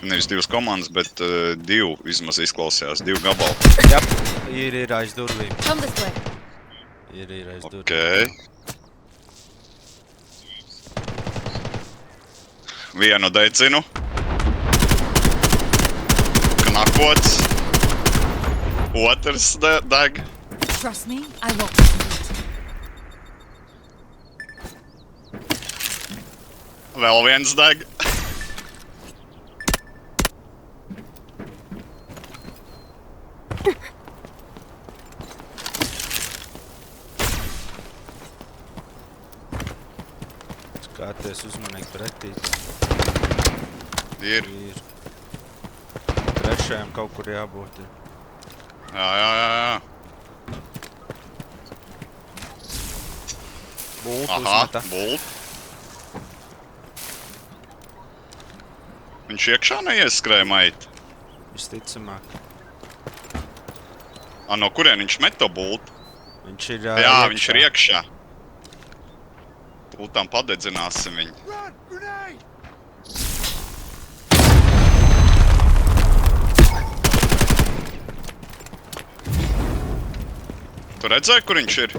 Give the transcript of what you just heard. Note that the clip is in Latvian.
Nevis divas komandas, bet divu vismaz izklausījās, divu gabalu. Jā, ir aiz durvīm. Come this way. Ir aiz durvīm. Okei. Vienu deicinu. Knakots. Otrs deg. Trust me, I won't retreat. Vēl viens deg. Skaties uzmanīgi pretī. Ir. Trešajam kaut kur jābūt. Jā. Bultu Aha, uzmeta. bult. Viņš iekšā neieskrēja mait. Visticamāk. No kurien viņš met to bultu? Viņš ir Jā, iekšā. viņš ir iekšā. Tūltām padedzināsim viņu. Tu redzēji, kur viņš ir?